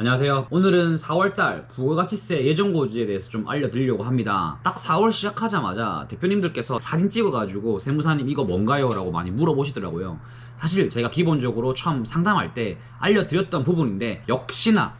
안녕하세요. 오늘은 4월달 부가가치세 예정고지에 대해서 좀 알려드리려고 합니다. 딱 4월 시작하자마자 대표님들께서 사진 찍어가지고 세무사님 이거 뭔가요? 라고 많이 물어보시더라고요. 사실 제가 기본적으로 처음 상담할 때 알려드렸던 부분인데 역시나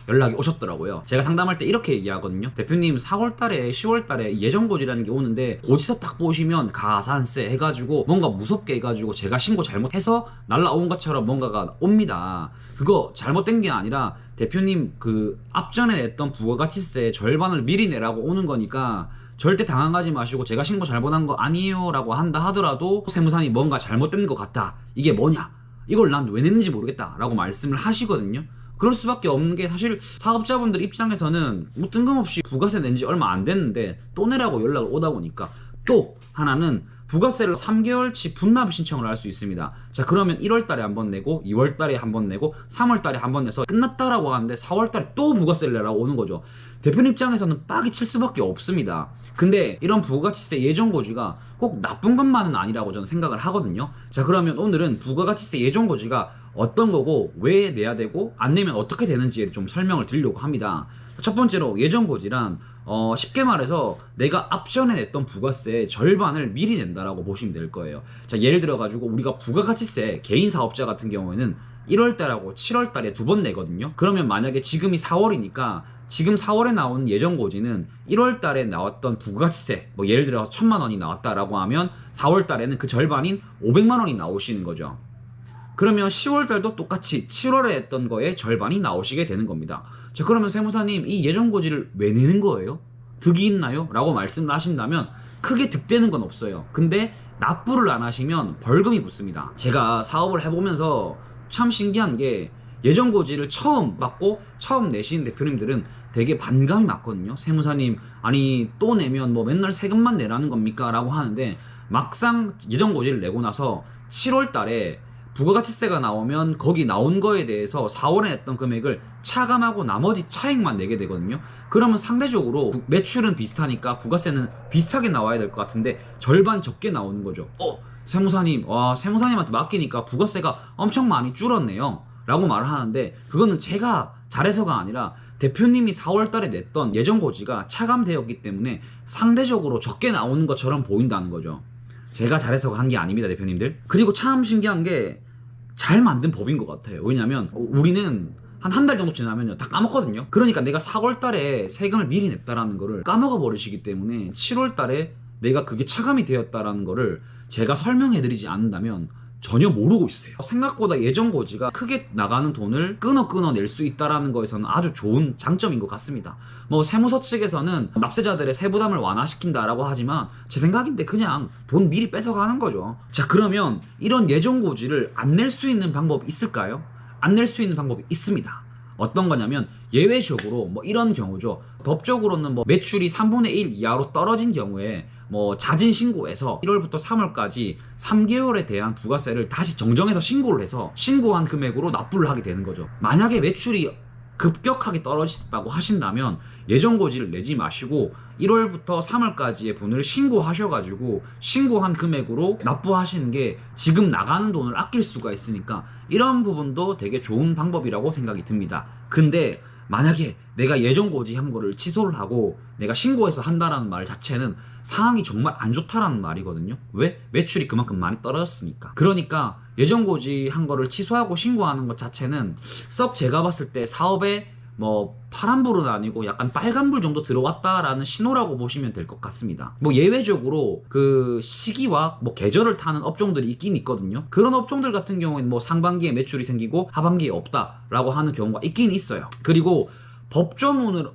연락이 오셨더라고요. 제가 상담할 때 이렇게 얘기하거든요. 대표님 4월달에 10월달에 예정고지라는 게 오는데 고지서 딱 보시면 가산세 해가지고 뭔가 무섭게 해가지고 제가 신고 잘못해서 날라온 것처럼 뭔가가 옵니다. 그거 잘못된 게 아니라 대표님 그 앞전에 냈던 부가가치세 절반을 미리 내라고 오는 거니까 절대 당황하지 마시고 제가 신고 잘못한 거 아니에요 라고 한다 하더라도 세무사님 뭔가 잘못된 것 같다. 이게 뭐냐? 이걸 난 왜 냈는지 모르겠다 라고 말씀을 하시거든요. 그럴 수밖에 없는 게 사실 사업자분들 입장에서는 뭐 뜬금없이 부가세 낸 지 얼마 안 됐는데 또 내라고 연락을 오다 보니까 또 하나는 부가세를 3개월치 분납 신청을 할 수 있습니다. 자, 그러면 1월달에 한번 내고 2월달에 한번 내고 3월달에 한번 내서 끝났다라고 하는데 4월달에 또 부가세를 내라고 오는 거죠. 대표님 입장에서는 빡이 칠 수밖에 없습니다. 근데 이런 부가가치세 예정고지가 꼭 나쁜 것만은 아니라고 저는 생각을 하거든요. 자, 그러면 오늘은 부가가치세 예정고지가 어떤 거고 왜 내야 되고 안 내면 어떻게 되는지에 좀 설명을 드리려고 합니다. 첫 번째로 예정고지란 쉽게 말해서 내가 앞전에 냈던 부가세의 절반을 미리 낸다라고 보시면 될 거예요. 자, 예를 들어 가지고 우리가 부가가치세 개인 사업자 같은 경우에는 1월달하고 7월달에 두 번 내거든요. 그러면 만약에 지금이 4월이니까 지금 4월에 나온 예정고지는 1월달에 나왔던 부가가치세 뭐 예를 들어 1,000만 원이 나왔다라고 하면 4월달에는 그 절반인 500만 원이 나오시는 거죠. 그러면 10월달도 똑같이 7월에 했던 거에 절반이 나오시게 되는 겁니다. 자, 그러면 세무사님 이 예정고지를 왜 내는 거예요? 득이 있나요? 라고 말씀을 하신다면 크게 득되는 건 없어요. 근데 납부를 안 하시면 벌금이 붙습니다. 제가 사업을 해보면서 참 신기한 게 예정고지를 처음 받고 처음 내신 대표님들은 되게 반감이 많거든요. 세무사님 아니 또 내면 뭐 맨날 세금만 내라는 겁니까? 라고 하는데 막상 예정고지를 내고 나서 7월달에 부가가치세가 나오면 거기 나온 거에 대해서 4월에 냈던 금액을 차감하고 나머지 차액만 내게 되거든요. 그러면 상대적으로 매출은 비슷하니까 부가세는 비슷하게 나와야 될 것 같은데 절반 적게 나오는 거죠. 세무사님, 와, 세무사님한테 맡기니까 부가세가 엄청 많이 줄었네요. 라고 말을 하는데 그거는 제가 잘해서가 아니라 대표님이 4월달에 냈던 예정고지가 차감되었기 때문에 상대적으로 적게 나오는 것처럼 보인다는 거죠. 제가 잘해서가 한 게 아닙니다, 대표님들. 그리고 참 신기한 게 잘 만든 법인 것 같아요. 왜냐면 우리는 한 달 정도 지나면요 다 까먹거든요. 그러니까 내가 4월달에 세금을 미리 냈다라는 거를 까먹어 버리시기 때문에 7월달에 내가 그게 차감이 되었다라는 거를 제가 설명해드리지 않는다면 전혀 모르고 있어요. 생각보다 예정고지가 크게 나가는 돈을 끊어 낼 수 있다라는 거에서는 아주 좋은 장점인 것 같습니다. 뭐 세무서 측에서는 납세자들의 세부담을 완화시킨다라고 하지만 제 생각인데 그냥 돈 미리 뺏어가는 거죠. 자, 그러면 이런 예정고지를 안 낼 수 있는 방법이 있을까요? 안 낼 수 있는 방법이 있습니다. 어떤 거냐면 예외적으로 뭐 이런 경우죠. 법적으로는 뭐 매출이 3분의 1 이하로 떨어진 경우에 뭐 자진 신고해서 1월부터 3월까지 3개월에 대한 부가세를 다시 정정해서 신고를 해서 신고한 금액으로 납부를 하게 되는 거죠. 만약에 매출이 급격하게 떨어졌다고 하신다면 예정고지를 내지 마시고 1월부터 3월까지의 분을 신고하셔가지고 신고한 금액으로 납부하시는 게 지금 나가는 돈을 아낄 수가 있으니까 이런 부분도 되게 좋은 방법이라고 생각이 듭니다. 근데 만약에 내가 예정고지 한 거를 취소를 하고 내가 신고해서 한다라는 말 자체는 상황이 정말 안 좋다라는 말이거든요. 왜? 매출이 그만큼 많이 떨어졌으니까. 그러니까 예정고지 한 거를 취소하고 신고하는 것 자체는 썩 제가 봤을 때 사업에 뭐 파란불은 아니고 약간 빨간불 정도 들어왔다라는 신호라고 보시면 될 것 같습니다. 뭐 예외적으로 그 시기와 뭐 계절을 타는 업종들이 있긴 있거든요. 그런 업종들 같은 경우에는 뭐 상반기에 매출이 생기고 하반기에 없다라고 하는 경우가 있긴 있어요. 그리고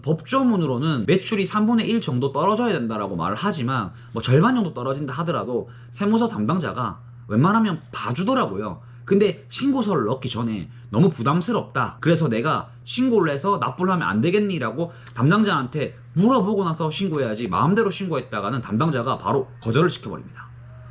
법조문으로는 매출이 3분의 1 정도 떨어져야 된다라고 말을 하지만 뭐 절반 정도 떨어진다 하더라도 세무서 담당자가 웬만하면 봐주더라고요. 근데 신고서를 넣기 전에 너무 부담스럽다. 그래서 내가 신고를 해서 납부를 하면 안 되겠니라고 담당자한테 물어보고 나서 신고해야지 마음대로 신고했다가는 담당자가 바로 거절을 시켜버립니다.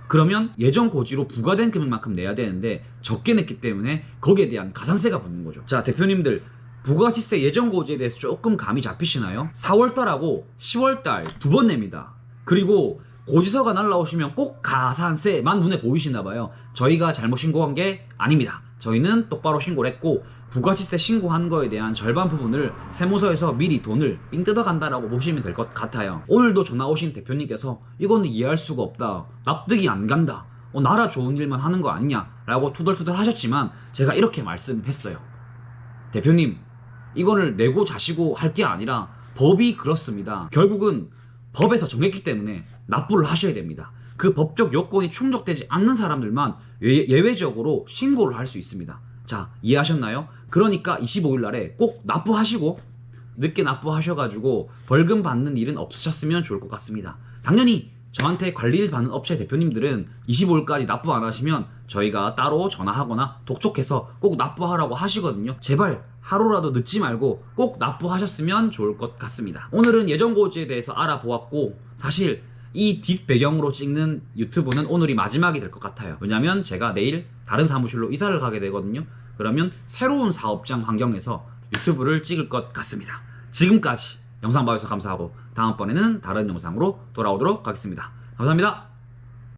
그러면 예정 고지로 부과된 금액만큼 내야 되는데 적게 냈기 때문에 거기에 대한 가산세가 붙는 거죠. 자, 대표님들 부가가치세 예정 고지에 대해서 조금 감이 잡히시나요? 4월달하고 10월달 두 번 냅니다. 그리고 고지서가 날라오시면 꼭 가산세만 눈에 보이시나 봐요. 저희가 잘못 신고한 게 아닙니다. 저희는 똑바로 신고를 했고 부가치세 신고한 거에 대한 절반 부분을 세무서에서 미리 돈을 삥 뜯어간다라고 보시면 될 것 같아요. 오늘도 전화 오신 대표님께서 이거는 이해할 수가 없다, 납득이 안 간다, 나라 좋은 일만 하는 거 아니냐 라고 투덜투덜 하셨지만 제가 이렇게 말씀했어요. 대표님, 이거를 내고 자시고 할 게 아니라 법이 그렇습니다. 결국은 법에서 정했기 때문에 납부를 하셔야 됩니다. 그 법적 요건이 충족되지 않는 사람들만 예외적으로 신고를 할 수 있습니다. 자, 이해하셨나요? 그러니까 25일 날에 꼭 납부하시고 늦게 납부하셔가지고 벌금 받는 일은 없으셨으면 좋을 것 같습니다. 당연히 저한테 관리를 받는 업체 대표님들은 25일까지 납부 안 하시면 저희가 따로 전화하거나 독촉해서 꼭 납부하라고 하시거든요. 제발 하루라도 늦지 말고 꼭 납부하셨으면 좋을 것 같습니다. 오늘은 예정고지에 대해서 알아보았고 사실 이 뒷배경으로 찍는 유튜브는 오늘이 마지막이 될 것 같아요. 왜냐면 제가 내일 다른 사무실로 이사를 가게 되거든요. 그러면 새로운 사업장 환경에서 유튜브를 찍을 것 같습니다. 지금까지 영상 봐주셔서 감사하고 다음번에는 다른 영상으로 돌아오도록 하겠습니다. 감사합니다.